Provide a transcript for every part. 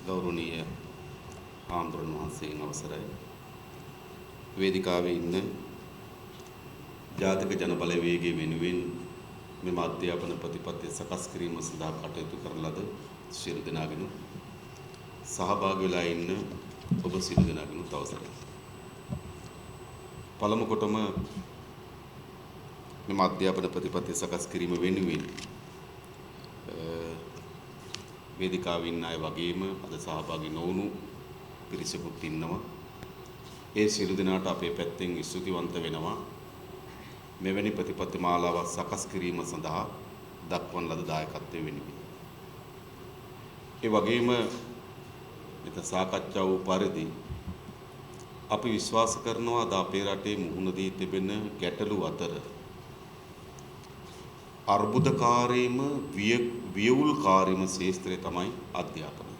ගෞරවනීය ආම්දුරන් වහන්සේගෙන් අවසරයි. වේදිකාවේ ඉන්න ජාතික ජන බලවේගයේ වෙනුවෙන් මෙම අධ්‍යාපන ප්‍රතිපත්තිය සකස් කිරීම සඳහා කටයුතු කරන ලද සියලු දෙනාගෙන සහභාගී වෙලා ඉන්න ඔබ සියලු දෙනාගෙන අවසරයි. පළමු කොටම මෙම අධ්‍යාපන ප්‍රතිපත්තිය සකස් කිරීම වෙනුවෙන් වේදිකාවේ ඉන්න අය වගේම අද සහභාගී නොවුණු පිරිසකුත් ඉන්නවා. ඒ සියලු දෙනාට අපේ පැත්තෙන් ස්තුතිවන්ත වෙනවා. මෙවැනි ප්‍රතිපත්ති මාලාවක් සකස් කිරීම සඳහා දක්වන ලද දායකත්වයේ වෙනුවෙන්. ඒ වගේම මෙතන සාකච්ඡා වූ පරිදි අපි විශ්වාස කරනවා අද අපේ රටේ මුහුණ දී තිබෙන ගැටලු අතර අර්බුදකාරීම වියවුල්කාරීම ශාස්ත්‍රය තමයි අධ්‍යාපනය.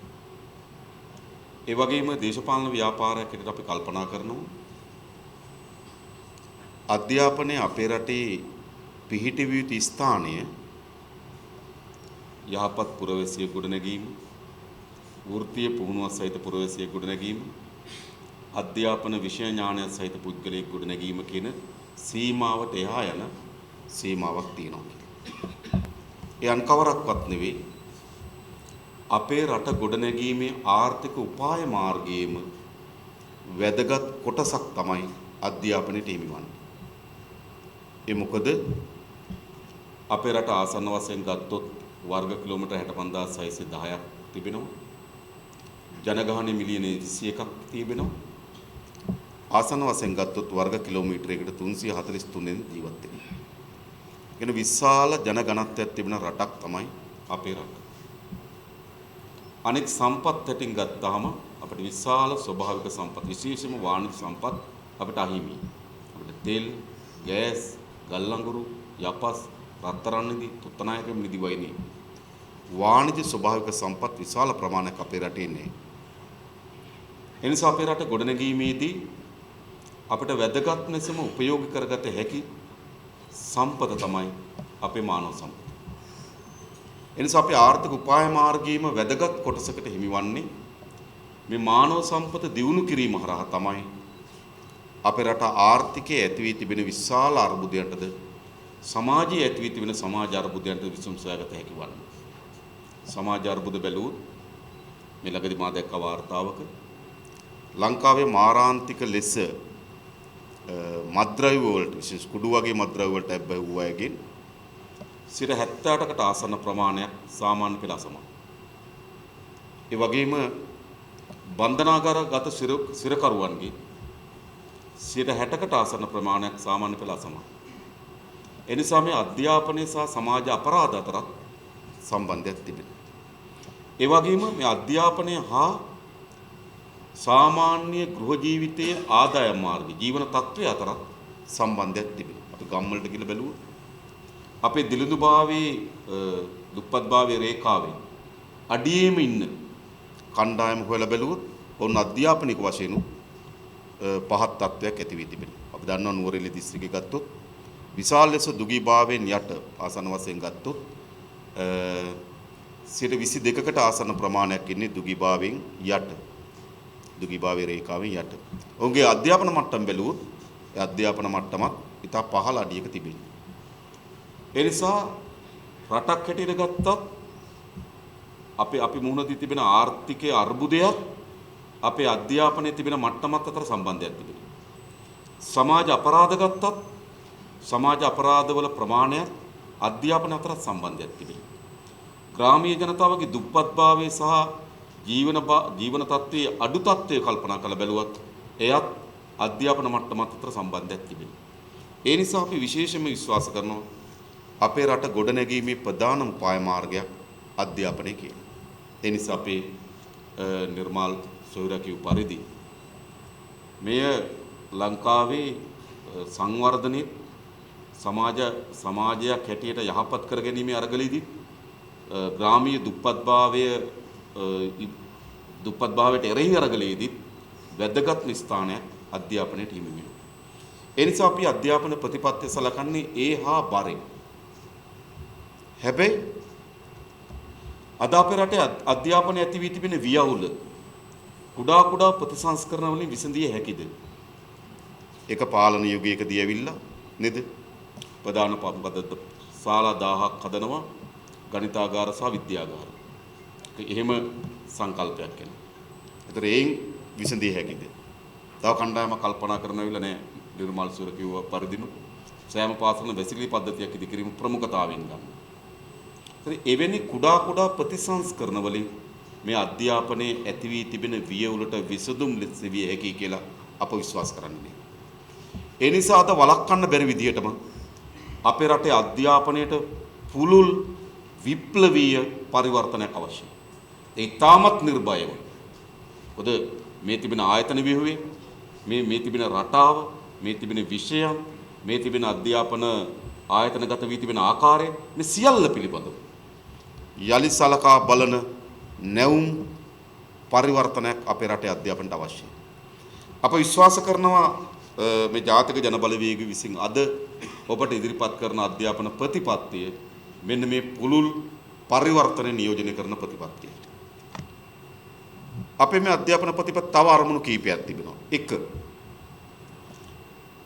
ඒ වගේම දේශපාලන ව්‍යාපාරයක් හැටියට අපි කල්පනා කරනවා අධ්‍යාපනය අපේ රටේ පිහිටි විය යුතු ස්ථානය යහපත් පුරවැසිය ගොඩනැගීම, වෘත්තීය පුහුණුවක් සහිත පුරවැසිය ගොඩනැගීම, අධ්‍යාපන විෂය ඥානය සහිත පුද්ගලයෙක් ගොඩනැගීම කියන සීමාවට එහා යන සීමාවක් තියෙනවා. ඒ අන්කවරක්වත් නෙවෙයි අපේ රට ගොඩනැගීමේ ආර්ථික උපාය මාර්ගයේම වැදගත් කොටසක් තමයි අධ්‍යාපනයට හිමිවන්නේ. ඒ මොකද අපේ රට ආසන්න වශයෙන් ගත්තොත් වර්ග කිලෝමීටර් 65610ක් තිබෙනවා. ජනගහනය මිලියන 21ක් තිබෙනවා. ආසන්න වශයෙන් ගත්තොත් වර්ග කිලෝමීටරයකට 343 ජීවත් වෙනවා. එන විශාල ජනගණත්වයක් තිබෙන රටක් තමයි අපේ රට. අනෙක් සම්පත් හැටින් ගත්තාම අපිට විශාල ස්වභාවික සම්පත් විශේෂයෙන්ම වාණිජ සම්පත් අපිට අහිමි. අපිට තෙල්, ගෑස්, ගල් අඟුරු, යපස්, රත්තරන් නිදි, තුත්තනායක නිදි වයිනේ. වාණිජ ස්වභාවික සම්පත් විශාල ප්‍රමාණයක් අපේ රටේ ඉන්නේ. ඒ නිසා අපේ රට ගොඩනැගීමේදී අපිට වැදගත් ලෙසම ප්‍රයෝගික කරගත හැකි සම්පත තමයි අපේ මානව සම්පත. එනිසා අපේ ආර්ථික උපාය මාර්ගයේම වැදගත් කොටසකට හිමිවන්නේ මේ මානව සම්පත දියුණු කිරීම හරහා තමයි අපේ රට ආර්ථිකයේ ඇති වී තිබෙන විශාල අර්බුදයන්ටද සමාජයේ ඇති වී තිබෙන සමාජ අර්බුදයන්ට විසඳුම් සොයාගත හැකි වන්නේ. සමාජ අර්බුද බැලුවොත් මේ ළඟදී මා දැක්ක වාර්තාවක ලංකාවේ මාරාන්තික ලෙස මත්ද්‍රව්‍ය වලට විශේෂ කුඩු වගේ මත්ද්‍රව්‍ය වලට ඇබ්බැහි වූ අයගෙන් 78කට ආසන්න ප්‍රමාණයක් සාමාන්‍ය පෙළ අසමත්. ඒ වගේම බන්ධනාගාරගත සිරකරුවන්ගේ 60කට ආසන්න ප්‍රමාණයක් සාමාන්‍ය පෙළ අසමත්. එනිසා මේ අධ්‍යාපනය සහ සමාජ අපරාධ අතර සම්බන්ධයක් තිබෙනවා. ඒ වගේම මේ අධ්‍යාපනය හා සාමාන්‍ය ගෘහ ජීවිතයේ ආදායම් මාර්ග ජීවන තත්ත්වය අතර සම්බන්ධයක් තිබෙනවා. අපි ගම්වලට ගිහින් බැලුවොත් අපේ දිලිඳුභාවයේ දුප්පත්භාවයේ රේඛාවේ අඩියේම ඉන්න කණ්ඩායම හොයලා බැලුවොත් ඔවුන් අධ්‍යාපනික වශයෙන් පහත් තත්ත්වයක් ඇති වී තිබෙනවා. අපි දන්නවා නුවරඑළිය දිස්ත්‍රික්කය ගත්තොත් විශාල ලෙස දුගීභාවයෙන් යට ආසන වශයෙන් ගත්තොත් 22කට ආසන ප්‍රමාණයක් ඉන්නේ දුගීභාවයෙන් යට. දුගීභාවයේ රේඛාවෙන් යට. ඔවුන්ගේ අධ්‍යාපන මට්ටම බැලුවොත් ඒ අධ්‍යාපන මට්ටමත් ඉතා පහළ අඩියක තිබෙනවා. ඒ නිසා රටක් හැටියට ගත්තත් අපි මුහුණ දී තිබෙන ආර්ථිකයේ අර්බුදයක් අපේ අධ්‍යාපනයේ තිබෙන මට්ටමත් අතර සම්බන්ධයක් තිබෙනවා. සමාජ අපරාධ ගත්තත් සමාජ අපරාධවල ප්‍රමාණය අධ්‍යාපන අතර සම්බන්ධයක් තිබෙනවා. ග්‍රාමීය ජනතාවගේ දුප්පත්භාවය සහ ජීවන තත්ත්වයේ අඩු තත්ත්වය කල්පනා කරලා බැලුවත් එයත් අධ්‍යාපන මට්ටමත් අතර සම්බන්ධයක් තිබෙනවා. ඒ නිසා අපි විශේෂයෙන්ම විශ්වාස කරනවා අපේ රට ගොඩනැගීමේ ප්‍රධානම උපාය මාර්ගයක් අධ්‍යාපනය කියලා. ඒ නිසා අපේ නිර්මාල් සොයුරා කියු පරිදි මෙය ලංකාවේ සංවර්ධනයේ සමාජයක් හැටියට යහපත් කර ගැනීමේ අරගලයේදී ග්‍රාමීය දුප්පත්භාවයට එරෙහි අරගලයේදී වැදගත් ස්ථානයක් අධ්‍යාපනයට හිමි වෙනවා. ඒ නිසා අපි අධ්‍යාපන ප්‍රතිපත්තිය සලකන්නේ ඒ හා බරෙන්. හැබැයි අද අපේ රටේ අධ්‍යාපනය ඇති වී තිබෙන වියවුල කුඩා කුඩා ප්‍රතිසංස්කරණ වලින් විසඳිය හැකිද? ඒක පාලන යුගයකදී ඇවිල්ලා නේද? ප්‍රධාන පදත්ත ශාලා 1000ක් හදනවා ගණිතාගාර සහ විද්‍යාගාර. එහෙම සංකල්පයක් එනවා. ඒතර ඒන් විසඳිය හැකිද? තව කණ්ඩායම කල්පනා කරනවිලා නෑ නිර්මල් සූර කිව්වා පරිදිම සෑම පාසලම වැසිකිලි පද්ධතියක් ඉදිකිරීම ප්‍රමුඛතාවයෙන් ගන්න. ඒතර එවැනි කුඩා කුඩා ප්‍රතිසංස්කරණ වලින් මේ අධ්‍යාපනයේ ඇති වී තිබෙන වියවුලට විසඳුම් ලැබිය හැකි කියලා අප විශ්වාස කරන්නේ. ඒ නිසා අද වළක්වන්න බැරි විදිහටම අපේ රටේ අධ්‍යාපනයට පුළුල් විප්ලවීය පරිවර්තනයක් අවශ්‍යයි. ඒ තාමත් නිර්භයව. මොකද මේ තිබෙන ආයතන ව්‍යුහය, මේ තිබෙන රටාව, මේ තිබෙන විෂයන්, මේ තිබෙන අධ්‍යාපන ආයතනගත වී තිබෙන ආකාරය මේ සියල්ල පිළිබඳව යලි සලකා බලන නැවුම් පරිවර්තනයක් අපේ රටේ අධ්‍යාපනයට අවශ්‍යයි. අප විශ්වාස කරනවා මේ ජාතික ජනබලවේගය විසින් අද ඔබට ඉදිරිපත් කරන අධ්‍යාපන ප්‍රතිපත්තිය මෙන්න මේ පුළුල් පරිවර්තන නියෝජනය කරන ප්‍රතිපත්තිය. අපේ මේ අධ්‍යාපන ප්‍රතිපත්තිය තව අරමුණු කීපයක් තිබෙනවා. 1.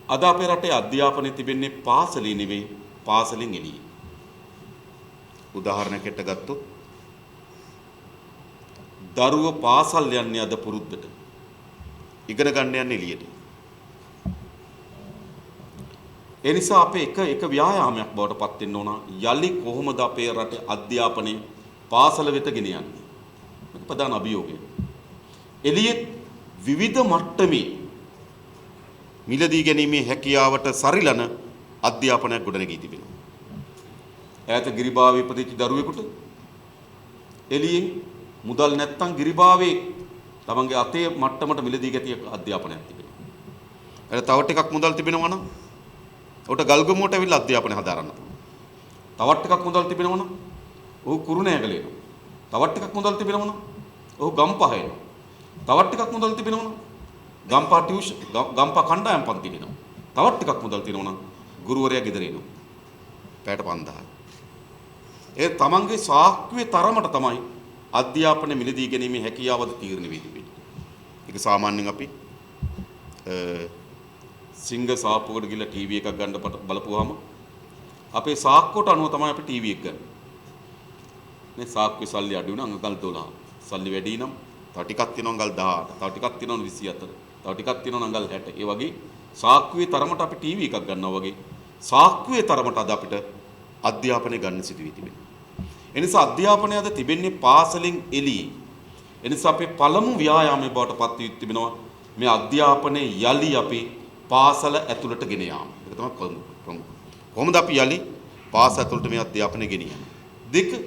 අද අපේ රටේ අධ්‍යාපනය තිබෙන්නේ පාසලේ නෙවෙයි පාසලෙන් එළියේ. උදාහරණයකට ගත්තොත් දරුවෝ පාසල් යන්නේ අද පුරුද්දට. ඉගෙන ගන්න යන්නේ එළියට. ඒ නිසා අපේ එක ව්‍යායාමයක් බවට පත් වෙන්න ඕන යලි කොහොමද අපේ රටේ අධ්‍යාපනය පාසල වෙත ගෙන යන්නේ. මේක ප්‍රධාන අභියෝගය. එළියේ විවිධ මට්ටමේ මිලදී ගැනීමේ හැකියාවට සරිලන අධ්‍යාපනයක් ගොඩනැගී තිබෙනවා. ඈත ගිරිබාවේ ඉපදිච්ච දරුවෙකුට එළියෙන් මුදල් නැත්තම් ගිරිබාවේ තමන්ගේ අතේ මට්ටමට මිලදී ගැතිය අධ්‍යාපනයක් තිබෙනවා. ඒක තව ටිකක් මුදල් තිබෙනවා නම් උට ගල්ගමුවට ඇවිල්ලා අධ්‍යාපනය හදාරන්න පුළුවන්. තවත් ටිකක් මුදල් තිබෙනවා නම් ඔහු කුරුණෑගල එනවා. තවත් ටිකක් මුදල් තිබෙනවා නම් ඔහු ගම්පහ එනවා. තවත් ටිකක් මුදල් තිබෙනවා නම් ගම්පහ ටියුෂන් ගම්පහ කණ්ඩායම් පන්ති දෙනවා. තවත් ටිකක් මුදල් තියෙනවා නම් ගුරුවරයා ගෙදර එනවා. පැයට 5000. ඒ තමන්ගේ සාක්කුවේ තරමට තමයි අධ්‍යාපන මිලදී ගැනීමේ හැකියාවද තීරණය වී තිබෙන්නේ. ඒක සාමාන්‍යයෙන් අපි සිංග සාප්පුවකට ගිහලා ටීවී එකක් ගන්න බලපුවාම අපේ සාක්කුවට අනුව තමයි අපි ටීවී එක ගන්න. මේ සාක්කුවේ සල්ලි අඩු නම් අඟල් 12. සල්ලි වැඩි නම් තව ටිකක් තියෙනවා අඟල් 18. තව ටිකක් තියෙනවා 24. තව ටිකක් තියෙනවා අඟල් 60. ඒ වගේ සාක්කුවේ තරමට අපි ටීවී එකක් ගන්නවා වගේ සාක්කුවේ තරමට අද අපිට අධ්‍යාපනය ගන්න සිදු වී තිබෙනවා. එනිසා අධ්‍යාපනය අද තිබෙන්නේ පාසලෙන් එළියේ. එනිසා අපේ පළමු ව්‍යායාමයේ බවට පත් වී තිබෙනවා මේ අධ්‍යාපනයේ යලි අපි පාසල ඇතුළට ගෙන යාම. ඒක තමයි ප්‍රමුඛ. කොහොමද අපි යලි පාසල ඇතුළට මේ අධ්‍යාපනය ගෙනියන්නේ? 2.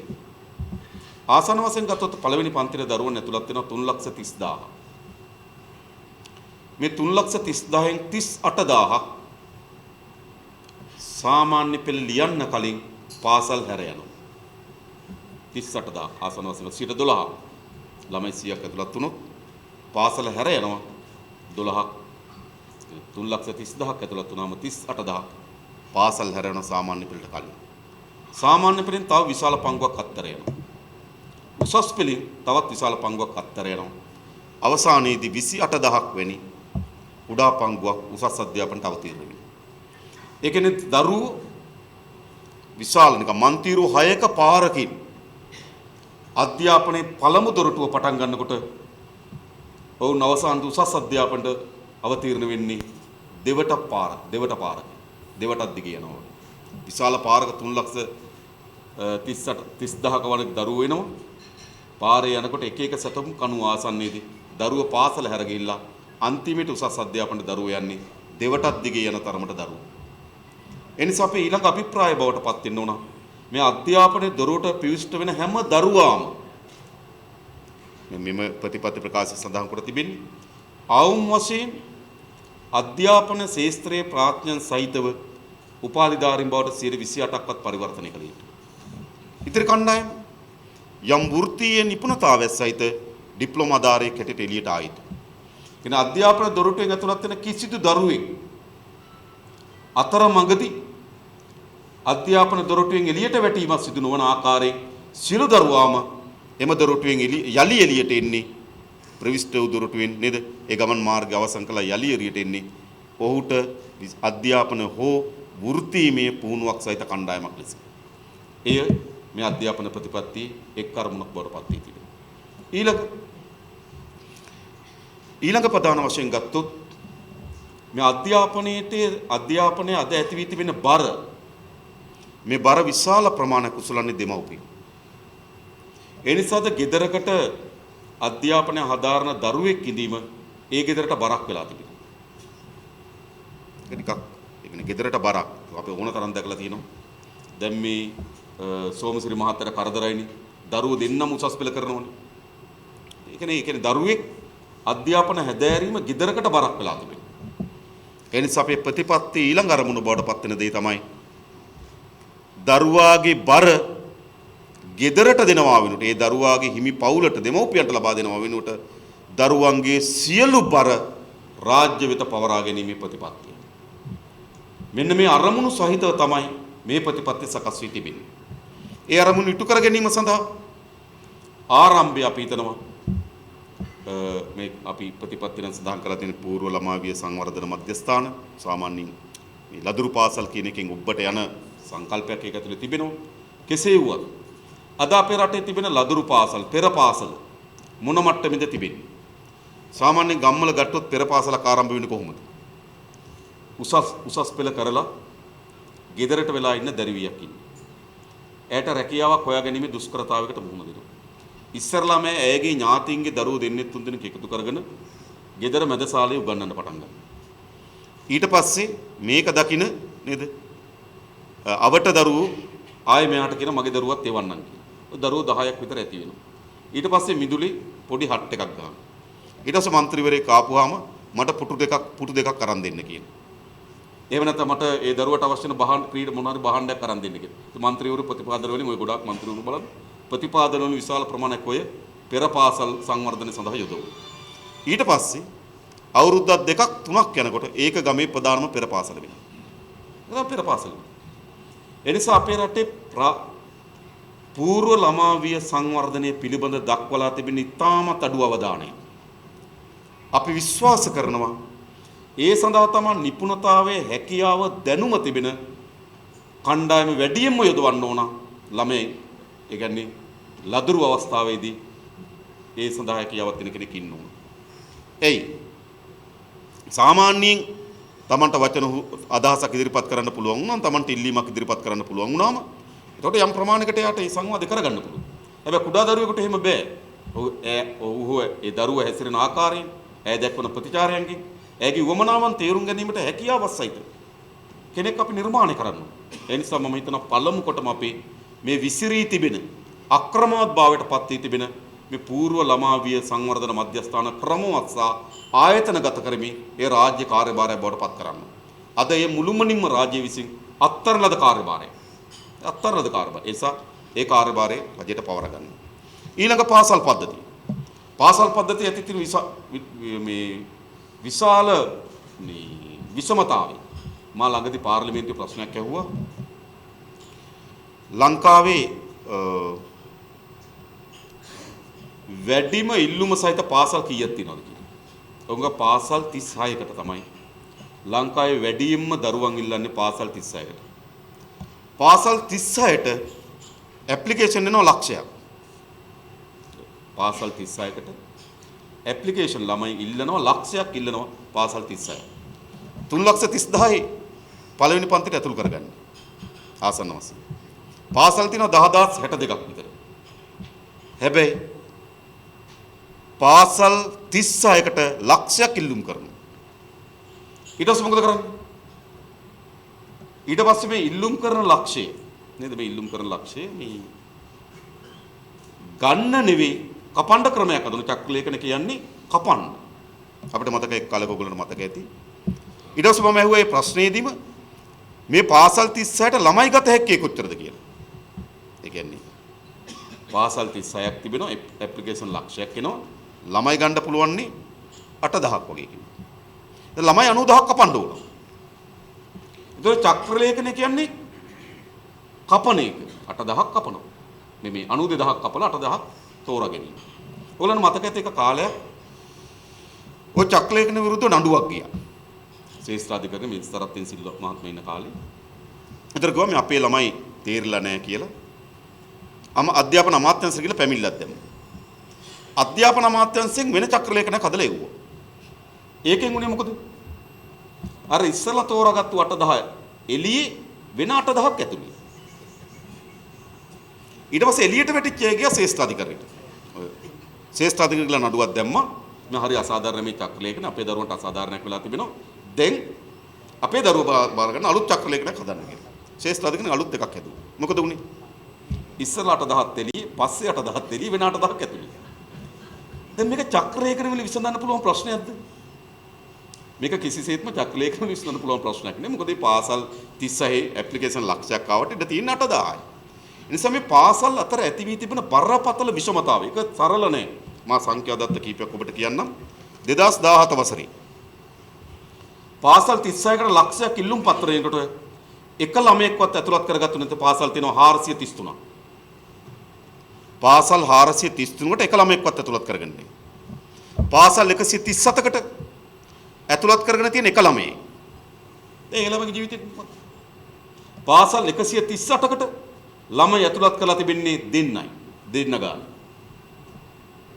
ආසන වශයෙන් ගත්තොත් පළවෙනි පන්තියේ දරුවන් ඇතුළත් වෙනවා 3,30,000. මේ 3,30,000න් 38,000ක් සාමාන්‍ය පෙළ ලියන්න කලින් පාසල් හැර යනවා. 38,000 ආසන වශයෙන් 12 ළමයි 100ක් ඇතුළත් වුණොත් පාසල හැර යනවා 12ක් 3,30,000ක් ඇතුළත් වුණාම 38,000ක් පාසල් හැර යන සාමාන්‍ය පෙළට කලින්. සාමාන්‍ය පෙළෙන් තව විශාල පංගුවක් අත්තර යනවා. උසස් පෙළෙන් තවත් විශාල පංගුවක් අත්තර යනවා. අවසානයේදී 28,000ක් වැනි කුඩා පංගුවක් උසස් අධ්‍යාපනයට අවතීර්ණ වෙනවා. ඒ කියන්නේ දරුවෝ විශාල නිකන් මන්තිරු 6ක පාරකින් අධ්‍යාපනයේ පළමු දොරටුව පටන් ගන්නකොට ඔවුන් අවසාන උසස් අධ්‍යාපනයට අවතීර්ණ වෙන්නේ දෙවටක් දිගේ යනවා. විශාල පාරක 3,38,30,000ක වගේ දරුවෝ එනවා. පාරේ යනකොට එක එක සැතපුම් කණු ආසන්නයේදී දරුවෝ පාසල හැර ගිහිල්ලා අන්තිමට උසස් අධ්‍යාපනයට දරුවෝ යන්නේ දෙවටක් දිගේ යන තරමට දරුවෝ. එනිසා අපි ඊළඟ අභිප්‍රාය බවට පත් වෙන්න ඕන. මේ අධ්‍යාපනයේ දොරට පිවිෂ්ඨ වෙන හැම දරුවාම මෙම ප්‍රතිපත්ති ප්‍රකාශය සඳහන් කර තිබෙන්නේ අවුම් වශයෙන් අධ්‍යාපන ශාස්ත්‍රයේ ප්‍රඥාන් සහිතව උපාධිධාරීන් බවට 28%ක්වත් පරිවර්තනය කළ යුතුයි. ඉතිරි කණ්ඩායම යම් වෘත්තීය නිපුණතාවය සහිත ඩිප්ලෝමාධාරයෙක් හැටියට එළියට ආයිත්. කියන අධ්‍යාපන දොරටුවෙන් ඇතුළත් වෙන කිසිදු දරුවෙක් අතරමඟදී අධ්‍යාපන දොරටුවෙන් එළියට වැටීමක් සිදු නොවන ආකාරයෙන් සියලු දරුවාම එම දොරටුවෙන් යලි එළියට එන්නේ ප්‍රවිෂ්ඨ වූ දොරටුවෙන් නේද? ඒ ගමන් මාර්ගය අවසන් කළා යලි එළියට එන්නේ. ඔහුට අධ්‍යාපන හෝ වෘත්තීමය පුහුණුවක් සහිත කණ්ඩායමක් ලෙස. එය මේ අධ්‍යාපන ප්‍රතිපත්තියේ එක් අරමුණක් බවට පත් වී තිබෙනවා. ඊළඟ ප්‍රධාන වශයෙන් ගත්තොත් මේ අධ්‍යාපනයේ අද ඇති වී තිබෙන බර, මේ බර විශාල ප්‍රමාණයක් උසුලන්නේ දෙමව්පියෝ. ඒ නිසාද ගෙදරකට අධ්‍යාපනය හදාරන දරුවෙක් ඉදීම ඒ ගෙදරට බරක් වෙලා තිබෙනවා. ඒක නිකන් ගෙදරට බරක් අපි ඕන තරම් දැකලා තියෙනවා. දැන් මේ සෝමසිරි මහත්තයාට කරදරයිනේ. දරුවෝ දෙන්නම උසස් පෙළ කරනෝනේ. ඒ කියන්නේ දරුවෙක් අධ්‍යාපන හැදෑරීම ගෙදරකට බරක් වෙලා තිබෙනවා. ඒ නිසා අපේ ප්‍රතිපත්ති ඊළඟ අරමුණ බවට පත් වෙන දේ තමයි දරුවාගේ බර ගෙදරට දෙනවා වෙනුවට, ඒ දරුවාගේ හිමි පවුලට දෙමව්පියන්ට ලබා දෙනවා වෙනුවට දරුවන්ගේ සියලු බර රාජ්‍ය වෙත පවරා ගැනීමේ ප්‍රතිපත්තිය. මෙන්න මේ අරමුණු සහිතව තමයි මේ ප්‍රතිපත්තිය සකස් වී තිබෙන්නේ. ඒ අරමුණු ඉටු කර ගැනීම සඳහා ආරම්භය අපි හිතනවා මේ අපි ප්‍රතිපත්තියෙන් සඳහන් කරලා තියෙන පූර්ව ළමාවිය සංවර්ධන මධ්‍යස්ථාන සාමාන්‍යයෙන් මේ ලදරු පාසල් කියන එකෙන් ඔබට යන සංකල්පයක් ඒක ඇතුලේ තිබෙනවා. කෙසේ වුවත් අද අපේ රටේ තිබෙන ලදරු පාසල් පෙර පාසල මොන මට්ටමේද තිබෙන්නේ? සාමාන්‍යයෙන් ගම්වල ගත්තොත් පෙර පාසලක් ආරම්භ වෙන්නේ කොහොමද? උසස් පෙළ කරලා ගෙදරට වෙලා ඉන්න දරුවියක් ඉන්නේ. ඇයට රැකියාවක් හොයාගැනීමේ දුෂ්කරතාවයකට මුහුණ දෙනවා. ඉස්සරලා මේ ඇයගේ ඥාතීන්ගේ දරුවෝ දෙන්නේ තුන් දෙනෙක් එකතු කරගෙන ගෙදර මැද ශාලයේ උගන්වන්න පටන් ගන්නවා. ඊට පස්සේ මේක දකින නේද? අවට දරුවෝ ආයේ මෙයාට කියන මගේ දරුවත් එවන්නම් කියලා. දරුවෝ 10ක් විතර ඇති වෙනවා. ඊට පස්සේ මිදුලේ පොඩි හට් එකක් ගන්නවා. ඊට පස්සේ മന്ത്രിවරයෙක් ආපුවාම මට පුටු දෙකක් අරන් දෙන්න කියනවා. එහෙම නැත්නම් මට ඒ දරුවට අවශ්‍ය වෙන ක්‍රීඩ මොනවාරි භාණ්ඩයක් අරන් දෙන්න කියලා. ඒ മന്ത്രിවරු ප්‍රතිපාදන වලින් ওই ගොඩාක් മന്ത്രിවරු බලන්න ප්‍රතිපාදන වල විශාල ප්‍රමාණයක් ඔය පෙර පාසල් සංවර්ධනය සඳහා යොදවනවා. ඊට පස්සේ අවුරුද්දක් දෙකක් තුනක් යනකොට ඒක ගමේ ප්‍රධානම පෙර පාසල වෙනවා. ඒක පෙර පාසල. එනිසා අපේ රටේ පූර්ව ළමාවිය සංවර්ධනය පිළිබඳ දක්වලා තිබෙන ඉතාමත් අඩු අවධානය. අපි විශ්වාස කරනවා ඒ සඳහා තමයි නිපුණතාවයේ හැකියාව දැනුම තිබෙන කණ්ඩායම වැඩියෙන්ම යොදවන්න ඕන ළමයි. ඒ කියන්නේ ලදරු අවස්ථාවේදී ඒ සඳහා හැකියාවක් තියෙන කෙනෙක් ඉන්න ඕන. එයි සාමාන්‍යයෙන් තමන්ට වචන අදහසක් ඉදිරිපත් කරන්න පුළුවන් නම් තමන්ට ඉල්ලීමක් ඉදිරිපත් කරන්න පුළුවන් වුණාම එතකොට යම් ප්‍රමාණයකට යාට ඒ සංවාද කරගන්න පුළුවන්. හැබැයි කුඩා දරුවෙකුට එහෙම බෑ. ඔහු ඒ දරුවා හැසිරෙන ආකාරයෙන්, ඇය දක්වන ප්‍රතිචාරයන්ගෙන්, ඇයගේ වමනාවන් තේරුම් ගැනීමට හැකියාවක් සහිත කෙනෙක් අපි නිර්මාණය කරන්න ඕන. ඒ නිසා මම හිතනවා පළමු කොටම අපි මේ විසිරී තිබෙන අක්‍රමවත් භාවයට පත් වී තිබෙන මේ පූර්ව ළමාවිය සංවර්ධන මධ්‍යස්ථාන ක්‍රමවත් සහ ආයතනගත කරමින් ඒ රාජ්‍ය කාර්යභාරය බවට පත් කරන්න. අද මේ මුළුමනින්ම රාජ්‍ය විසින් අත්තරන ලද කාර්යභාරය. ඒ නිසා ඒ කාර්යභාරය රජයට පවර ගන්න. ඊළඟ පාසල් පද්ධතිය. පාසල් පද්ධතිය ඇති මේ විශාල විෂමතාවය. මා ළඟදී පාර්ලිමේන්තුවේ ප්‍රශ්නයක් ඇහුවා. ලංකාවේ වැඩිම ඉල්ලුම සහිත පාසල් කීයක් තියෙනවද කියලා. උංගා පාසල් 36කට තමයි ලංකාවේ වැඩියෙන්ම දරුවන් ඉල්ලන්නේ පාසල් 36කට. පාසල් 36ට ඇප්ලිකේෂන් එනවා ලක්ෂයක්. පාසල් 36කට ඇප්ලිකේෂන් ළමයි ඉල්ලනවා ලක්ෂයක් ඉල්ලනවා පාසල් 36. 3,30,000යි පළවෙනි පන්තිට ඇතුළු කරගන්න. ආසන්න වශයෙන්. පාසල් තියෙනවා 10,062ක් විතර. හැබැයි පාසල් 36කට ලක්ෂයක් ඉල්ලුම් කරනවා. ඊට පස්සේ මොකද කරන්නේ? ඊට පස්සේ මේ ඉල්ලුම් කරන ලක්ෂය නේද? මේ ඉල්ලුම් කරන ලක්ෂය මේ ගන්න නෙවෙයි කපන්න ක්‍රමයක් අදන චක්‍රලේඛන කියන්නේ කපන්න. අපිට මතක එක් කාලෙක ඔයගොල්ලන්ට මතක ඇති. ඊට පස්සේ මම ඇහුවා මේ ප්‍රශ්නේදීම මේ පාසල් 36ට ළමයි ගත හැක්කේ කොච්චරද කියලා. ඒ කියන්නේ පාසල් 36ක් තිබෙනවා ඇප්ලිකේෂන් ලක්ෂයක් එනවා ළමයි ගන්න පුළුවන් නේ 8000ක් වගේ කිව්වා. දැන් ළමයි 90000ක් කපන්න ඕන. ඒක චක්‍රලේඛන කියන්නේ කපන එක 8000ක් කපනවා. මේ 92000ක් කපලා 8000ක් තෝරා ගැනීම. ඔයගොල්ලන්ට මතක ඇති එක කාලයක් ඔය චක්‍රලේඛන විරුද්ධව නඩුවක් ගියා. ශ්‍රේෂ්ඨාධිකරණයේ මිනිස්තරත්වයෙන් සිල්වා මහත්මයා ඉන්න කාලේ. ඒතර ගියා මේ අපේ ළමයි තේරිලා නැහැ කියලා. අධ්‍යාපන අමාත්‍යාංශය කියලා පැමිණිල්ලක් දැම්මා. අධ්‍යාපන අමාත්‍යාංශයෙන් වෙන චක්‍රලේඛනයක් හදලා එව්වා. ඒකෙන් උනේ මොකද? අර ඉස්සලා තෝරාගත්තු 8-10 එළියේ වෙන 8-10ක් ඇතුළේ. ඊට පස්සේ එළියට වැටිච්ච එක ගියා ශ්‍රේෂ්ඨාධිකරණයට. ශ්‍රේෂ්ඨාධිකරණ කියලා නඩුවක් දැම්මා. මේ හරි අසාධාරණ මේ චක්‍රලේඛන අපේ දරුවන්ට අසාධාරණයක් වෙලා තිබෙනවා. දැන් අපේ දරුවෝ බාර ගන්න අලුත් චක්‍රලේඛනයක් හදන්න කියලා. ශ්‍රේෂ්ඨාධිකරණ අලුත් එකක් හැදුවා. මොකද උනේ? ඉස්සලා 8-10ක් එළියේ, පස්සේ 8-10ක් එළියේ වෙන 8-10ක් ඇතුළේ. දැන් මේක චක්‍රලේඛන වල විසඳන්න පුළුවන් ප්‍රශ්නයක්ද? මේක කිසිසේත්ම චක්‍රලේඛන වල විසඳන්න පුළුවන් ප්‍රශ්නයක් නෙමෙයි. මොකද මේ පාසල් 36 ඇප්ලිකේෂන් ලක්ෂයක් ආවට ඉඳ තියෙන 8000යි. ඒ නිසා මේ පාසල් අතර ඇති වී තිබෙන බරපතල විෂමතාවය ඒක සරල නෑ. මා සංඛ්‍යා දත්ත කීපයක් ඔබට කියන්නම්. 2017 වසරේ පාසල් 36කට ලක්ෂයක් ඉල්ලුම් පත්‍රයකට එක ළමයෙක්වත් ඇතුළත් කරගත්තු නැති පාසල් තියෙනවා 433ක්. පාසල් 433කට එක ළමයෙක්වත් ඇතුළත් කරගන්නේ. පාසල් 137කට ඇතුළත් කරගෙන තියෙන එක ළමයි. ඒ ළමගේ ජීවිතේ පාසල් 138කට ළමයි ඇතුළත් කරලා තිබෙන්නේ දෙන්නයි. දෙන්න ගන්න.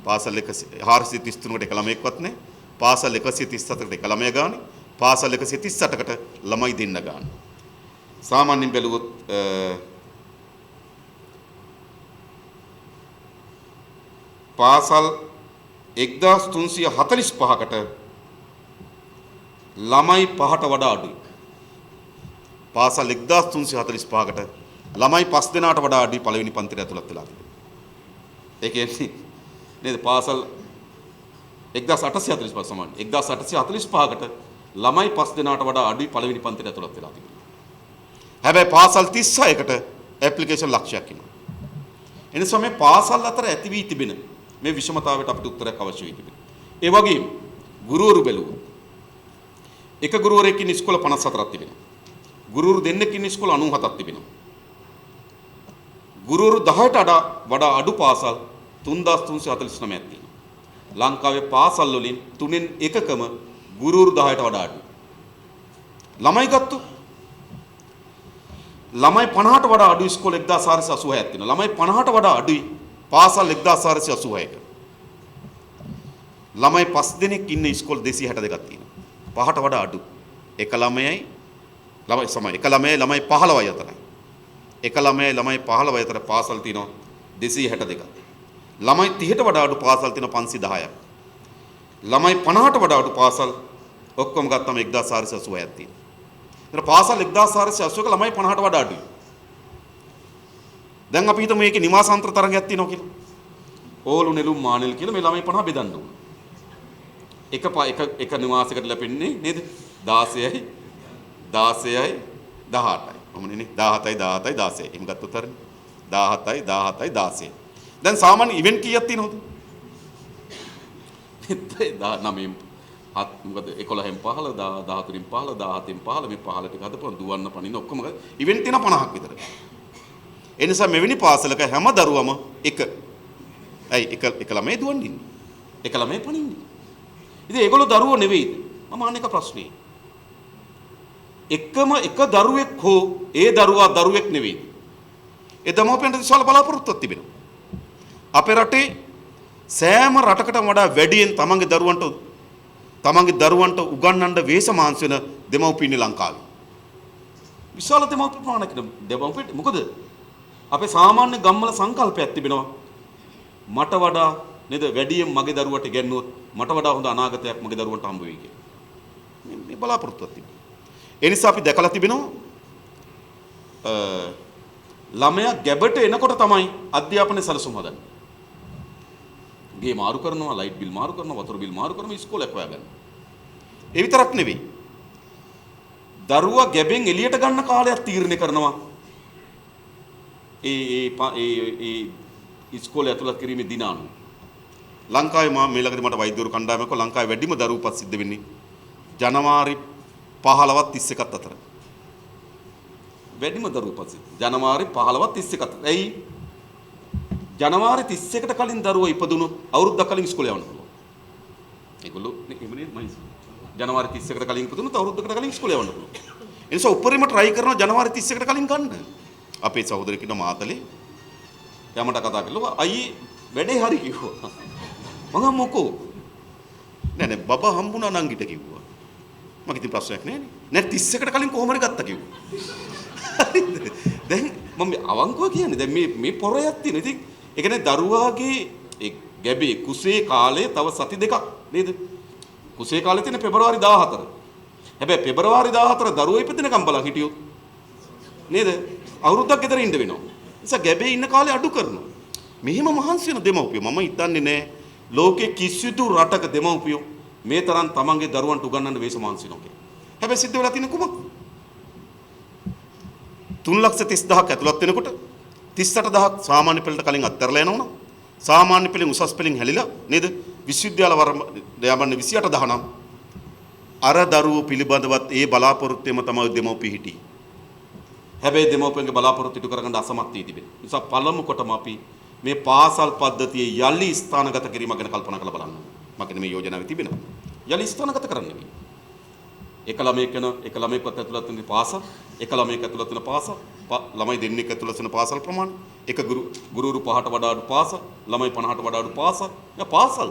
පාසල් 433කට එක ළමයෙක්වත් නැහැ. පාසල් 137කට එක ළමයා ගන්න. පාසල් 138කට ළමයි දෙන්න ගන්න. සාමාන්‍යයෙන් බැලුවොත් පාසල් 1345කට ළමයි 5ට වඩා අඩුයි. පාසල් 1345කට ළමයි 5 දෙනාට වඩා අඩුයි පළවෙනි පන්තියට ඇතුළත් වෙලා තිබෙනවා. ඒ කියන්නේ නේද පාසල් 1845 සමාන 1845කට ළමයි 5 දෙනාට වඩා අඩුයි පළවෙනි පන්තියට ඇතුළත් වෙලා තිබෙනවා. හැබැයි පාසල් 36කට ඇප්ලිකේෂන් ලක්ෂයක් ඉන්නවා. එනිසා මේ පාසල් අතර ඇති වී තිබෙන මේ විෂමතාවයට අපිට උත්තරයක් අවශ්‍ය වෙයි තිබෙනවා. ඒ වගේම ගුරුවරු බැලුවොත් එක ගුරුවරයෙක් ඉන්න ඉස්කෝල 54ක් තිබෙනවා. ගුරුවරු දෙන්නෙක් ඉන්න ඉස්කෝල 97ක් තිබෙනවා. ගුරුවරු 10ට වඩා අඩු පාසල් 3349ක් තියෙනවා. ලංකාවේ පාසල් වලින් 3න් එකකම ගුරුවරු 10ට වඩා අඩුයි. ළමයි ගත්තොත් ළමයි 50ට වඩා අඩු ඉස්කෝල 1486ක් තියෙනවා. ළමයි 50ට වඩා අඩුයි පාසල් 1486ක. ළමයි 5 දෙනෙක් ඉන්න ඉස්කෝල 262ක් තියෙනවා. 5ට වඩා අඩු. එක ළමයි එක ළමයි 15යි අතරයි. එක ළමයි 15යි අතර පාසල් තියෙනවා 262ක්. ළමයි 30ට වඩා අඩු පාසල් තියෙනවා 510ක්. ළමයි 50ට වඩා අඩු පාසල් ඔක්කොම ගත්තම 1486ක් තියෙනවා. ඒතර පාසල් 1486ක ළමයි 50ට වඩා අඩුයි. දැන් අපි හිතමු මේකේ නිවාසාන්තර තරගයක් තියෙනවා කියලා. ඕලු නෙළුම් මානෙල් කියලා මේ ළමයි 50 බෙදන්න ඕන. එක නිවාසයකට ලැබෙන්නේ නේද 16යි 18යි 17යි 17යි එහෙම ගත්තොත් හරිනේ 17යි 16 දැන් සාමාන්‍ය ඉවෙන්ට් කීයක් තියෙනවද 19න් මොකද 11න් 15 13න් 15 17න් 15 මේ 15 ටික හදපුවා දුවන්න පනින්න ඔක්කොම ඉවෙන්ට් තියෙන 50ක් විතර ඒ නිසා මෙවැනි පාසලක හැම දරුවම එක ළමයි දුවන්නේ ඉන්නේ එක ළමයි පනින්නේ ඉතින් ඒගොල්ලෝ දරුවෝ නෙවෙයිද මම අහන එක ප්‍රශ්නේ එකම එක දරුවෙක් හෝ ඒ දරුවා දරුවෙක් නෙවෙයි. ඒ දෙමව්පියන්ට විශාල බලාපොරොත්තුවක් තිබෙනවා. අපේ රටේ සෑම රටකටම වඩා වැඩියෙන් තමන්ගේ දරුවන්ට උගන්වන්න වේසමාංශ වෙන දෙමව්පියන් ලංකාවේ. විශාල දෙමව්පිය ප්‍රමාණයක් දෙමව්පිය මොකද අපේ සාමාන්‍ය ගම්වල සංකල්පයක් තිබෙනවා. මට වඩා නේද වැඩියෙන් මගේ දරුවට ඉගෙනුවොත් මට වඩා හොඳ අනාගතයක් මගේ දරුවන්ට හම්බ වෙයි කියලා. මේ බලාපොරොත්තුවක් තිබෙනවා. ඒ නිසා අපි දැකලා තිබෙනවා ළමයා ගැබට එනකොට තමයි අධ්‍යාපනයේ සැලසුම් හදන්නේ. ගේ මාරු කරනවා, ලයිට් බිල් මාරු කරනවා, වතුර බිල් මාරු කරනවා, ඉස්කෝලයක් හොයාගන්න. ඒ විතරක් නෙවෙයි. දරුවා ගැබෙන් එළියට ගන්න කාලයක් තීරණය කරනවා. ඒ ඉස්කෝලේ ඇතුළත් කිරීමේ දින අනුව. ලංකාවේ මේ ළඟදී මට වෛද්‍යවරු කණ්ඩායමක් ලංකාවේ වැඩිම දරුවෝ උපත් සිද්ධ වෙන්නේ ජනවාරි 15වත් 31ත් අතර. වැඩිම දරුවෝ පස්සේ ජනවාරි 15වත් 31ත්. ඇයි? ජනවාරි 31කට කලින් දරුවෝ ඉපදුනොත් අවුරුද්දක් කලින් ඉස්කෝලේ යවන්න පුළුවන්. ඒගොල්ලෝ එමුනේ මම ජනවාරි 31කට කලින් ඉපදුනොත් අවුරුද්දකට කලින් ඉස්කෝලේ යවන්න පුළුවන්. ඒ නිසා උඩරිම try කරනවා ජනවාරි 31කට කලින් ගන්න. අපේ සහෝදරයෙක් ඉන්න මාතලේ යමට කතා කළා අයියේ වැඩේ හරි කිව්වා. මම මොකෝ නෑ බබා හම්බුණා නංගිට කිව්වා. මම ඉතින් ප්‍රශ්නයක් නෑනේ. නෑ 31කට කලින් කොහොම හරි ගත්තා කිව්වා. හරිද? දැන් මම අවංකව කියන්නේ දැන් මේ පොරයක් තියෙන. ඉතින් ඒ කියන්නේ දරුවාගේ ඒ ගැබේ කුසේ කාලේ තව සති දෙකක් නේද? කුසේ කාලේ තියෙන පෙබරවාරි 14. හැබැයි පෙබරවාරි 14 දරුවෝ ඉපදිනකම් බලන් හිටියොත් නේද? අවුරුද්දක් ගෙදර ඉන්න වෙනවා. නිසා ගැබේ ඉන්න කාලේ අඩු කරනවා. මෙහිම මහන්සි වෙන දෙමව්පියෝ මම හිතන්නේ නෑ ලෝකේ කිසිදු රටක දෙමව්පියෝ මේ තරම් තමන්ගේ දරුවන්ට උගන්වන්න වේස මහන්සි නොකේ. හැබැයි සිද්ධ වෙලා තියෙන කුමක්ද? 3,30,000ක් ඇතුළත් වෙනකොට 38,000ක් සාමාන්‍ය පෙළට කලින් අත්හැරලා යනවනම් සාමාන්‍ය පෙළෙන් උසස් පෙළෙන් හැලිලා නේද? විශ්වවිද්‍යාල යවන්නේ 28,000 නම් අර දරුවෝ පිළිබඳවත් ඒ බලාපොරොත්තුෙම තමයි දෙමව්පිය හිටියේ. හැබැයි දෙමව්පියන්ගේ බලාපොරොත්තු ඉටු කරගන්න අසමත් වී තිබෙනවා. නිසා පළමු කොටම අපි මේ පාසල් පද්ධතියේ යලි ස්ථානගත කිරීම ගැන කල්පනා කරලා බලන්න. මගේ මේ යෝජනාවේ තිබෙනවා. යලි ස්ථානගත කරන්න නෙවෙයි. එක ළමයෙක්වත් ඇතුළත් වෙන පාසල්, එක ළමයෙක් ඇතුළත් වෙන පාසල්, ළමයි දෙන්නෙක් ඇතුළත් වෙන පාසල් ප්‍රමාණය, එක ගුරුවරු 5ට වඩා අඩු පාසල්, ළමයි 50ට වඩා අඩු පාසල්. පාසල්.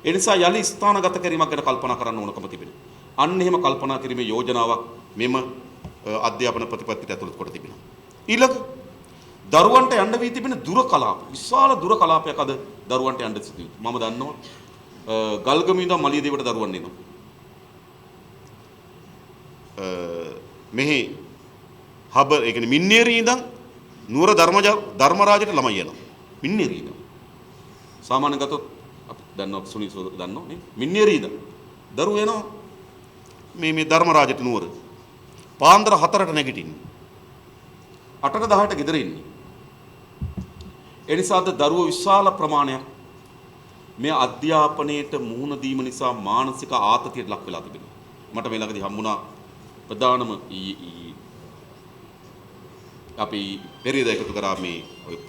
ඒ නිසා යලි ස්ථානගත කිරීමක් ගැන කල්පනා කරන්න ඕනකම තිබෙනවා. අන්න එහෙම කල්පනා කිරීමේ යෝජනාවක් මෙම අධ්‍යාපන ප්‍රතිපත්තියට ඇතුළත් කොට තිබෙනවා. ඊළඟ දරුවන්ට යන්න වී තිබෙන දුර කලාප විශාල දුර කලාපයක් අද දරුවන්ට යන්න සිදු වෙනවා. මම දන්නවා ගල්ගමු ඉඳන් මලියදේවට දරුවන් එනවා. මෙහි හබර් ඒ කියන්නේ මින්නේරිය ඉඳන් නුවර ධර්මරාජයට ළමයි යනවා. මින්නේරිය ඉඳන් සාමාන්‍ය ගතොත් අපි දන්නවා සුනිල් සෝද දන්නවා නේ මින්නේරිය ඉඳන් දරුවෝ එනවා මේ ධර්මරාජයට නුවර පාන්දර 4ට නැගිටින්නේ 8ට 10ට ගෙදර ඉන්නේ. ඒ නිසාද දරුවෝ විශාල ප්‍රමාණයක් මේ අධ්‍යාපනයේට මුහුණ දීම නිසා මානසික ආතතියට ලක් වෙලා තිබෙනවා. මට මේ ළඟදී හම්බුණා ප්‍රධානම අපි පෙරේද එකතු කරා මේ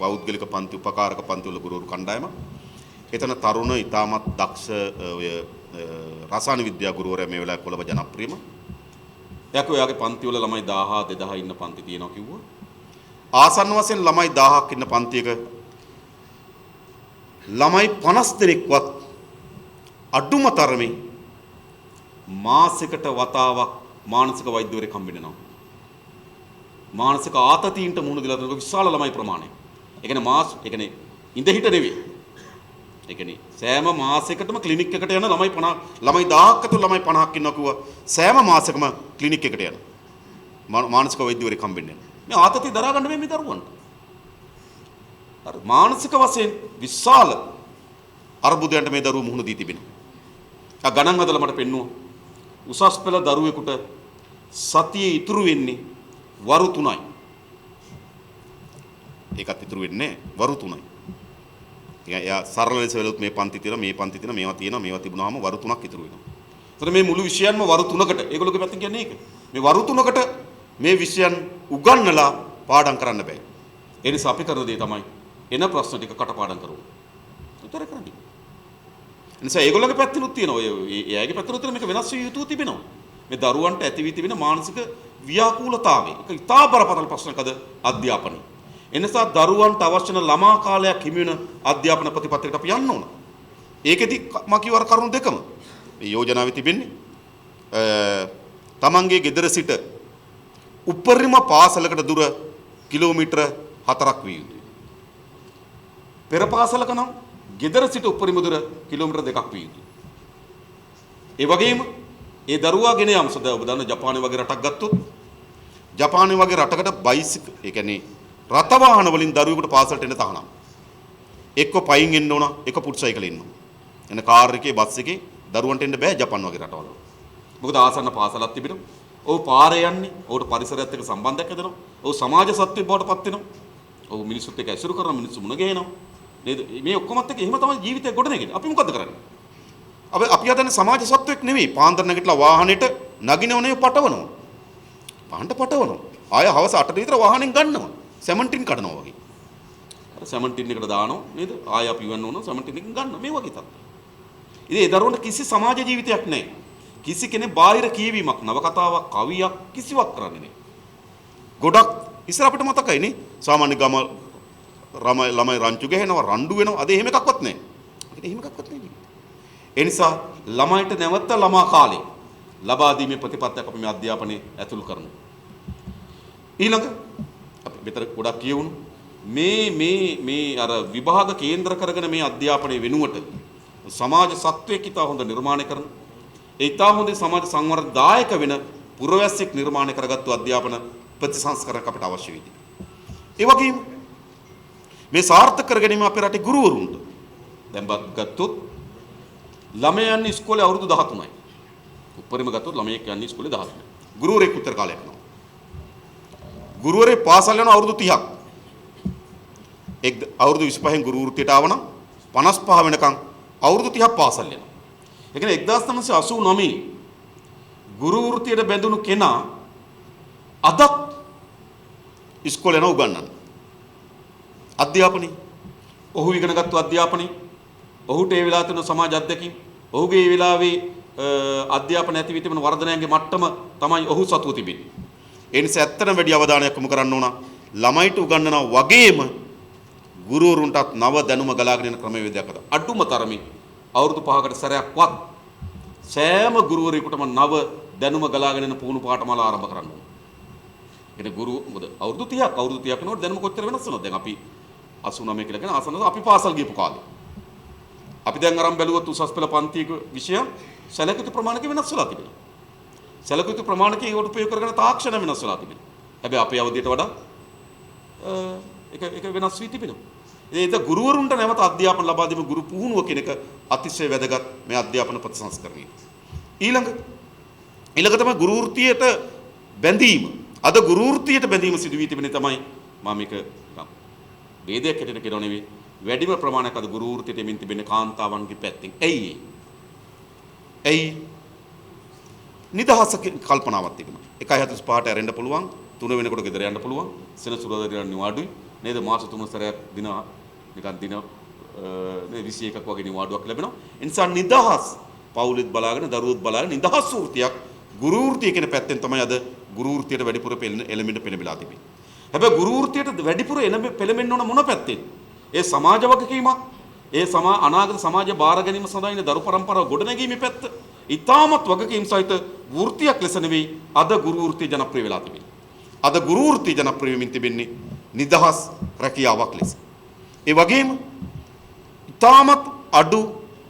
පෞද්ගලික පන්ති උපකාරක පන්ති වල ගුරුවරු කණ්ඩායම. එතන තරුණ ඉතාමත් දක්ෂ ඔය රසායන විද්‍යා ගුරුවරයා මේ වෙලාවේ කොළඹ ජනප්‍රියම. එයාගේ ඔයාගේ පන්ති වල ළමයි 1000 2000 ඉන්න පන්ති තියෙනවා කිව්වා. ආසන්න වශයෙන් ළමයි 1000ක් ඉන්න පන්තියක ළමයි 50 දෙනෙක්වත් අඩුම තරමේ මාසයකට වතාවක් මානසික වෛද්‍යවරයෙක් හම්බ වෙනවා. මානසික ආතතියින්ට මුහුණ දීලා තියෙන විශාල ළමයි ප්‍රමාණයක්. ඒ කියන්නේ ඉඳ හිට නෙවෙයි. ඒ කියන්නේ සෑම මාසයකටම ක්ලිනික් එකට යන ළමයි 50 ළමයි 1000ක් ඇතුළු ළමයි 50ක් ඉන්නවා කිව්වා. සෑම මාසෙකම ක්ලිනික් එකට යන මානසික වෛද්‍යවරයෙක් හම්බ වෙන්නේ. මේ ආතතිය දරා ගන්න මේ දරුවන්ට. අර මානසික වශයෙන් විශාල අර්බුදයන්ට මේ දරුවෝ මුහුණ දී තිබෙනවා. ආ ගණන් හදලා මට පෙන්නුවා. උසස් පෙළ දරුවෙකුට සතියේ ඉතුරු වෙන්නේ වරු 3යි. ඒකත් ඉතුරු වෙන්නේ වරු 3යි. එයා සරල ලෙස වෙලොත් මේ පන්ති තියෙනවා මේ පන්ති තියෙනවා මේවා තියෙනවා මේවා තිබුණාම වරු 3ක් ඉතුරු වෙනවා. ඒතර මේ මුළු විෂයන්ම වරු 3කට ඒගොල්ලෝගේ පැත්තෙන් කියන්නේ ඒක. මේ වරු 3කට මේ විෂයන් උගන්වලා පාඩම් කරන්න බෑ. ඒ නිසා අපි කරන දේ තමයි එන ප්‍රශ්න ටික කටපාඩම් කරමු. උත්තර කරන්නේ. එනිසා ඒගොල්ලෝගේ පැත්තෙනුත් තියෙනවා. එයාගේ පැත්තෙනුත් තියෙන මේක වෙනස් විය යුතු තිබෙනවා. මේ දරුවන්ට ඇති වී තිබෙන මානසික ව්‍යාකූලතාවය. ඒක ඉතා බරපතල ප්‍රශ්නයක් අද අධ්‍යාපනයේ. එනිසා දරුවන්ට අවශ්‍ය වෙන ළමා කාලයක් හිමි වෙන අධ්‍යාපන ප්‍රතිපත්තියකට අපි යන්න ඕන. ඒකෙදි මම කියවර කරුණු දෙකම. මේ යෝජනාවේ තිබෙන්නේ තමන්ගේ ගෙදර සිට උපරිම පාසලකට දුර කිලෝමීටර 4ක් විය යුතුයි. පෙර පාසලක නම් ගෙදර සිට උපරිම දුර කිලෝමීටර 2ක් විය යුතුයි. ඒ වගේම ඒ දරුවා ගෙන යාම සඳහා ඔබ දන්න ජපානයේ වගේ රටක් ගත්තොත් ජපානයේ වගේ රටකට බයිසිකල් ඒ කියන්නේ රථ වාහන වලින් දරුවෙකුට පාසලට එන්න තහනම්. එක්ක පයින් එන්න ඕන, එක පුට් සයිකලෙ ඉන්න ඕන. එන කාර් එකේ බස් එකේ දරුවන්ට එන්න බෑ ජපාන් වගේ රටවල. මොකද ආසන්න පාසලක් තිබෙනවා. ඔව් පාරේ යන්නේ, ඔව්ට පරිසරයත් එක්ක සම්බන්ධයක් හදනවා. ඔව් සමාජ සත්වෙක් බවට පත් වෙනවා. ඔව් මිනිස්සුත් එක්ක ඇසුරු කරනවා, මිනිස්සු මුණ ගැහෙනවා. නේද? මේ ඔක්කොමත් එක්ක එහෙම තමයි ජීවිතය ගොඩනගෙන්නේ. අපි මොකද කරන්නේ? අපි හදන්නේ සමාජ සත්වෙක් නෙවෙයි. පාන්දර නැගිටලා වාහනේට නගිනවනේ පටවනවා. පාන්ට පටවනවා. ආය හවස 8ට විතර වාහනෙන් ගන්නවා. සැමන්ටින් කඩනවා වගේ. සැමන්ටින් එකට දානවා නේද? ආය අපි ඉවන්න ඕන සැමන්ටින් එකෙන් ගන්න මේ වගේ තත්ත්ව. ඉතින් ඒ දරුවන්ට කිසි සමාජ ජීවිතයක් නැහැ. කිසි කෙනෙක් බාහිර කියවීමක්, නවකතාවක්, කවියක් කිසිවක් කරන්නේ නැහැ. ගොඩක් ඉස්සර අපිට මතකයි නේ සාමාන්‍ය ගම ළමයි රංචු ගහනවා, රණ්ඩු වෙනවා. අද එහෙම එකක්වත් නැහැ. අපිට එහෙම එකක්වත් නැහැ. ඒ නිසා ළමයිට නැවත ළමා කාලේ ලබා දීමේ ප්‍රතිපත්තියක් අපි මේ අධ්‍යාපනයේ ඇතුළු කරනවා. ඊළඟ අපි මෙතන ගොඩක් කියවුණු මේ අර විභාග කේන්ද්‍ර කරගෙන මේ අධ්‍යාපනයේ වෙනුවට සමාජ සත්වයක් ඉතා හොඳ නිර්මාණය කරන ඒ ඉතා හොඳ සමාජ සංවර්ධදායක වෙන පුරවැසියෙක් නිර්මාණය කරගත්තු අධ්‍යාපන ප්‍රතිසංස්කරණයක් අපිට අවශ්‍ය වෙයි. ඒ වගේම මේ සාර්ථක කර ගැනීම අපේ රටේ ගුරුවරුන්ට දැන් ගත්තොත් ළමයන් ඉස්කෝලේ අවුරුදු 13යි. උපරිම ගත්තොත් ළමයෙක් යන්නේ ඉස්කෝලේ 13යි. ගුරුවරයෙක් උත්තර කාලයක් යනවා. ගුරුවරයෙක් පාසල් යන අවුරුදු 30ක්. අවුරුදු 25න් ගුරු වෘත්තියට ආවනම් 55 වෙනකන් අවුරුදු 30ක් පාසල් යනවා. ඒ කියන්නේ 1989 ගුරු වෘත්තියට බැඳුණු කෙනා අදත් ඉස්කෝලේ යන උගන්වන්න. අධ්‍යාපනය ඔහු ඉගෙනගත්තු අධ්‍යාපනය ඔහුට ඒ වෙලාව තියෙන සමාජ අධ්‍යක්ෂින් ඔහුගේ ඒ වෙලාවේ අධ්‍යාපන ඇති වී තිබෙන වර්ධනයන්ගේ මට්ටම තමයි ඔහු සතුව තිබෙන්නේ. ඒ නිසා ඇත්තටම වැඩි අවධානයක් යොමු කරන්න ඕන ළමයිට උගන්වනවා වගේම ගුරුවරුන්ටත් නව දැනුම ගලාගෙන යන ක්‍රමවේදයක් අද අඩුම තරමේ අවුරුදු 5කට සැරයක්වත් සෑම ගුරුවරයෙකුටම නව දැනුම ගලාගෙන යන පුහුණු පාඨමාලා ආරම්භ කරන්න ඕන. ඒ ගුරු මොකද අවුරුදු 30ක් නෝට දැනුම කොච්චර වෙනස් වෙනවද? දැන් අපි 89 කියලා කියන ආසන්න අපි පාසල් ගියපු කාලේ. අපි දැන් අරන් බැලුවොත් උසස් පෙළ පන්තියක විෂය සැලකිත ප්‍රමාණක වෙනස් වෙලා තිබෙනවා. සැලකිත ප්‍රමාණක ඒකට ප්‍රයෝග කරගෙන තාක්ෂණ වෙනස් වෙලා තිබෙනවා. හැබැයි අපේ අවධියට වඩා ඒක වෙනස් වී තිබෙනවා. ඒක ගුරුවරුන්ට නැවත අධ්‍යාපන ලබා දීම ගුරු පුහුණුව කියන එක අතිශය වැදගත් මේ අධ්‍යාපන ප්‍රතිසංස්කරණය. ඊළඟ තමයි ගුරු වෘත්තියට බැඳීම. අද ගුරු වෘත්තියට බැඳීම සිදු වී තිබෙන තමයි මම මේක වේදයක් හැටියට කියනව නෙවෙයි. වැඩිම ප්‍රමාණයක් අද ගුරු වෘත්තියට එමින් තිබෙන කාන්තාවන්ගේ පැත්තෙන්. ඇයි නිදහස කල්පනාවක් තිබුණා. 1:45ට ඇරෙන්න පුළුවන්, 3 වෙනකොට ගෙදර යන්න පුළුවන්, සෙනසුරාදා දින නිවාඩුයි. නේද? මාස 3 සැරයක් දින 21ක් වගේ නිවාඩුවක් ලැබෙනවා. ඒ නිසා නිදහස් පවුලෙත් බලාගෙන දරුවොත් බලාගෙන නිදහස් වෘත්තියක් ගුරු වෘත්තිය කියන පැත්තෙන් තමයි අද ගුරු වෘත්තියට වැඩිපුර එළඹෙන්න පෙළඹලා තිබෙන්නේ. හැබැයි ගුරු වෘත්තියට වැඩිපුර පෙළඹෙන්න ඕන මොන පැත්තෙන්? ඒ සමාජ වගකීමක්, ඒ අනාගත සමාජය බාර ගැනීම සඳහා ඉන්න දරු පරම්පරාව ගොඩනැගීමේ පැත්ත. ඊටමත් වගකීම් සහිත වෘත්තියක් ලෙස නෙවෙයි අද ගුරු වෘත්තිය ජනප්‍රිය වෙලා තිබෙන්නේ. අද ගුරු වෘත්තිය ජනප්‍රිය වෙමින් තිබෙන්නේ නිදහස් රැකියාවක් ලෙස. ඒ වගේම ඊටමත් අඩු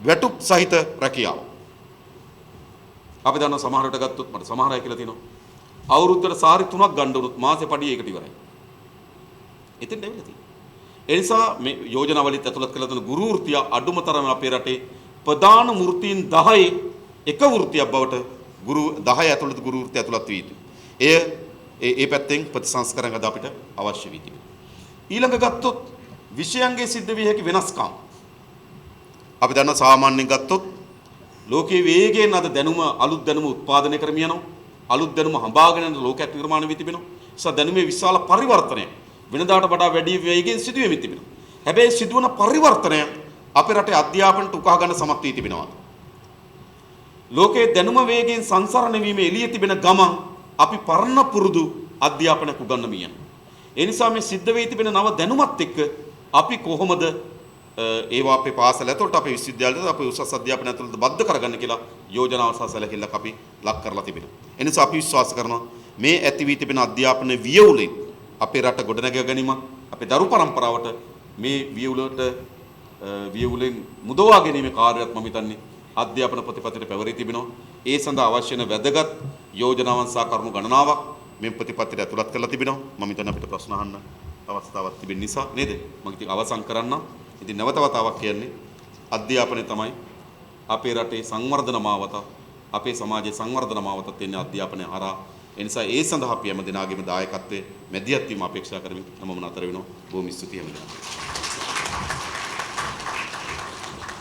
වැටුප් සහිත රැකියාව. අපි දන්න සමහරට ගත්තොත් මට සමහර අය කියලා තියෙනවා අවුරුද්දට සාරි 3ක් ගන්න උනොත් මාසේ පඩිය ඒකට ඉවරයි. එතෙන් දෙවිලා තියෙනවා. ඒ නිසා මේ යෝජනාවලිත් ඇතුළත් කළ තියෙන ගුරු වෘත්තිය අඩුම තරම අපේ රටේ ප්‍රධාන වෘත්තීන් 10 එක වෘත්තියක් බවට ගුරු 10 ඇතුළත ගුරු වෘත්තිය ඇතුළත් වී තිබේ. ඒ පැත්තෙන් ප්‍රතිසංස්කරණ අද අපිට අවශ්‍ය වී තිබේ. ඊළඟ ගත්තොත් විෂයන්ගේ සිද්ධ විය හැකි වෙනස්කම්. අපි දන්න සාමාන්‍යයෙන් ගත්තොත් ලෝකයේ වේගයෙන් අද දැනුම අලුත් දැනුම උත්පාදනය කරමින් යනවා. අලුත් දැනුම හඹාගෙන යන ලෝකයක් නිර්මාණය වී තිබෙනවා. ඒ නිසා දැනුමේ විශාල පරිවර්තනයක් වෙනදාට වඩා වැඩි වේගයෙන් සිදු වෙමින් තිබෙනවා. හැබැයි සිදුවන පරිවර්තනය අපේ රටේ අධ්‍යාපනයට උකහා ගන්න සමත් වී තිබෙනවා. ලෝකයේ දැනුම වේගයෙන් සංසරණය වීම එළිය තිබෙන ගමන් අපි පරණ පුරුදු අධ්‍යාපනයක් උගන්වමින් යනවා. ඒ නිසා මේ සිද්ධ වෙයි තිබෙන නව දැනුමත් එක්ක අපි කොහොමද ඒවා අපේ පාසල ඇතුළට අපේ විශ්වවිද්‍යාලවල අපේ උසස් අධ්‍යාපනය ඇතුළත බද්ධ කරගන්න කියලා යෝජනාව සහ සැලකිල්ලක් අපි ලක් කරලා තිබෙනවා. ඒ නිසා අපි විශ්වාස කරනවා මේ ඇති වී තිබෙන අධ්‍යාපන වියවුලෙන් අපේ රට ගොඩනගා ගැනීමක් අපේ දරු පරම්පරාවට මේ වියවුලෙන් මුදවා ගැනීමේ කාර්යයක් මම හිතන්නේ අධ්‍යාපන ප්‍රතිපත්තියට පැවරී තිබෙනවා. ඒ සඳහා අවශ්‍ය වෙන වැදගත් යෝජනාවන් සහ කරුණු ගණනාවක් මේ ප්‍රතිපත්තියට ඇතුළත් කරලා තිබෙනවා. මම හිතන්නේ අපිට ප්‍රශ්න අහන්න අවස්ථාවක් තිබෙන නිසා නේද? මම ඉතින් අවසන් කරන්න. ඉතින් නැවත වතාවක් කියන්නේ අධ්‍යාපනය තමයි අපේ රටේ සංවර්ධන මාවත, අපේ සමාජයේ සංවර්ධන මාවත තියෙන අධ්‍යාපනය හරහා. ඒ නිසා ඒ සඳහා අපි හැම දිනාගේම දායකත්වයේ මැදිහත් වීම අපේක්ෂා කරමින් මම නතර වෙනවා. බොහොම ස්තුතියි හැමදෙනාට.